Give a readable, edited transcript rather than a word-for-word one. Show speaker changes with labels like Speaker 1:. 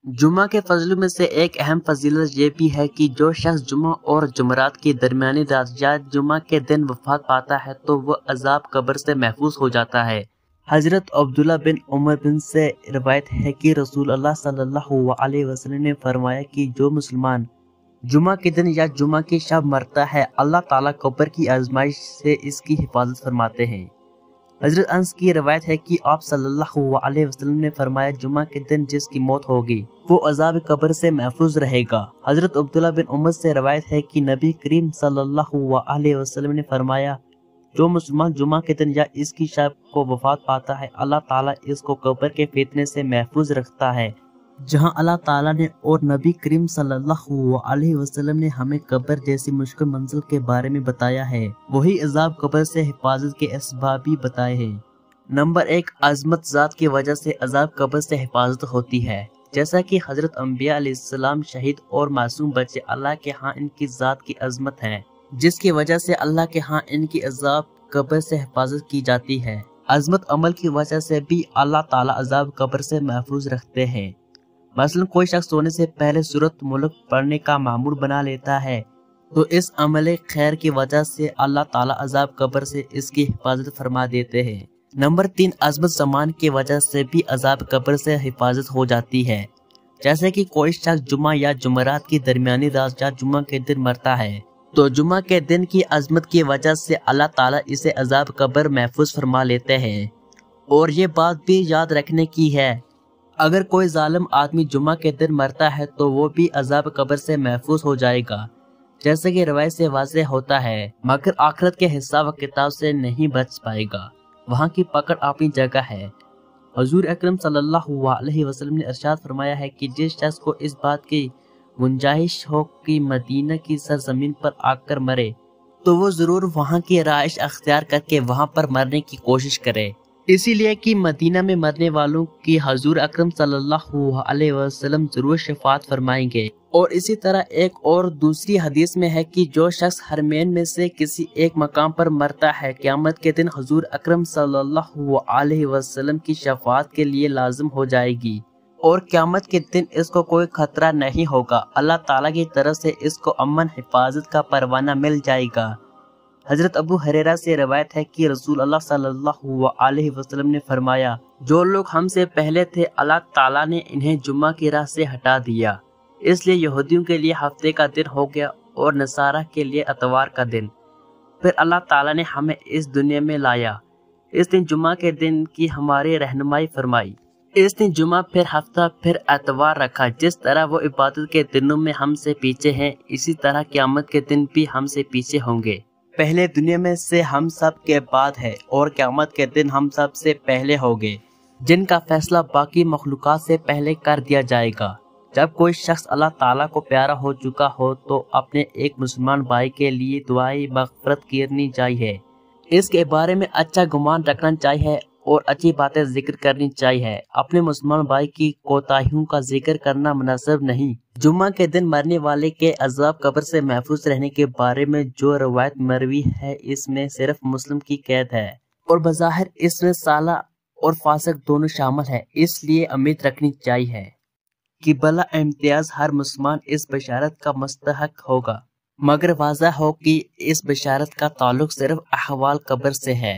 Speaker 1: जुमा के फजलों में से एक अहम फजीलत ये भी है कि जो शख्स जुमा और जुमरात की दरमियानी रात या जुमा के दिन वफात पाता है तो वह अजाब कब्र से महफूज हो जाता है। हजरत अब्दुल्ला बिन उमर बिन से रिवायत है कि रसूल अल्लाह सल्लल्लाहु अलैहि वसल्लम ने फरमाया कि जो मुसलमान जुमा के दिन या जुमा की शब मरता है, अल्लाह ताला कब्र की आजमाइश से इसकी हिफाजत फरमाते हैं। हजरत अंस की रवायत है कि आप सल्लल्लाहु अलैहि वसल्लम ने फरमाया, जुमा के दिन जिसकी मौत होगी वो अजाब कब्र से महफूज रहेगा। हजरत अब्दुल्ला बिन उमर से रवायत है कि नबी करीम सल्लल्लाहु अलैहि वसल्लम ने फरमाया, जो मुसलमान जुमा के दिन या इसकी शब को वफात पाता है, अल्लाह ताला इसको कब्र के फितने से महफूज रखता है। जहां अल्लाह ताला ने और नबी करीम सल्लल्लाहु अलैहि वसल्लम ने हमें कब्र जैसी मुश्किल मंजिल के बारे में बताया है, वही अजाब कब्र से हिफाजत के असबाब भी बताए हैं। नंबर 1, अजमत ज़ात की वजह से अजाब कब्र से हिफाजत होती है। जैसा कि हजरत अंबिया अलैहिस्सलाम शहीद और मासूम बच्चे अल्लाह के यहाँ इनकी ज़ात की अजमत है, जिसकी वजह से अल्लाह के यहाँ इनकी अजाब कब्र से हिफाजत की जाती है। अजमत अमल की वजह से भी अल्लाह ताला अजाब कब्र से महफूज रखते हैं। मसलन कोई शख्स सोने से पहले सूरत मुल्क पढ़ने का मामूल बना लेता है तो इस अमल खैर की वजह से अल्लाह ताला अजाब कब्र से इसकी हिफाजत फरमा देते हैं। नंबर 3, अजमत ज़मान की वजह से भी अजाब कब्र से हिफाजत हो जाती है। जैसे कि कोई शख्स जुमा या जुमरात की दरमियानी रात या जुमा के दिन मरता है तो जुमा के दिन की अजमत की वजह से अल्लाह ताला इसे अजाब कब्र महफूज फरमा लेते हैं। और ये बात भी याद रखने की है, अगर कोई जालिम आदमी जुमा के दिन मरता है तो वो भी अजाब कब्र से महफूज हो जाएगा, जैसे कि रवायत से वाज़ेह होता है, मगर आखिरत के हिसाब व किताब से नहीं बच पाएगा। वहाँ की पकड़ अपनी जगह है। हुजूर अकरम सल्लल्लाहु अलैहि वसल्लम ने इरशाद फरमाया है कि जिस शख्स को इस बात की गुंजाइश हो कि मदीना की सरजमीन पर आकर मरे तो वो जरूर वहाँ की रहाइश अख्तियार करके वहाँ पर मरने की कोशिश करे, इसीलिए कि मदीना में मरने वालों की हुजूर अकरम सल्लल्लाहु अलैहि वसल्लम जरूर शफाअत फरमाएंगे। और इसी तरह एक और दूसरी हदीस में है कि जो शख्स हरमैन में से किसी एक मकाम पर मरता है, क़यामत के दिन हुजूर अकरम सल्लल्लाहु अलैहि वसल्लम की शफाअत के लिए लाजिम हो जाएगी और क़यामत के दिन इसको कोई खतरा नहीं होगा। अल्लाह ताला की तरफ से इसको अमन हिफाजत का परवाना मिल जाएगा। हजरत अबू हुरैरा से रवायत है कि रसूल अल्लाह सल्लल्लाहु अलैहि वसल्लम ने फरमाया, जो लोग हमसे पहले थे अल्लाह ताला ने इन्हें जुम्मा की राह से हटा दिया, इसलिए यहूदियों के लिए हफ्ते का दिन हो गया और नसारा के लिए अतवार का दिन। फिर अल्लाह ताला ने हमें इस दुनिया में लाया, इस दिन जुम्मा के दिन की हमारी रहनुमाई फरमाई। इस दिन जुम्मा, फिर हफ्ता, फिर एतवार रखा। जिस तरह वो इबादत के दिनों में हमसे पीछे हैं, इसी तरह क़यामत के दिन भी हमसे पीछे होंगे। पहले दुनिया में से हम सब के बाद है और क़यामत के दिन हम सब से पहले होंगे, जिनका फैसला बाकी मखलूक़ात से पहले कर दिया जाएगा। जब कोई शख्स अल्लाह ताला को प्यारा हो चुका हो तो अपने एक मुसलमान भाई के लिए दुआई मग़फ़िरत करनी चाहिए, इसके बारे में अच्छा गुमान रखना चाहिए और अच्छी बातें जिक्र करनी चाहिए। अपने मुसलमान भाई की कोताहियों का जिक्र करना मुनासिब नहीं। जुम्मा के दिन मरने वाले के अज़ाब कब्र से महफूज रहने के बारे में जो रवायत मरवी है, इसमें सिर्फ मुस्लिम की कैद है और बज़ाहिर इसमें साला और फासिक दोनों शामिल है। इसलिए उम्मीद रखनी चाहिए कि बला इम्तियाज हर मुसलमान इस बशारत का मुस्तहक होगा, मगर वाज़ह हो कि इस बशारत का ताल्लुक सिर्फ अहवाल कब्र से है।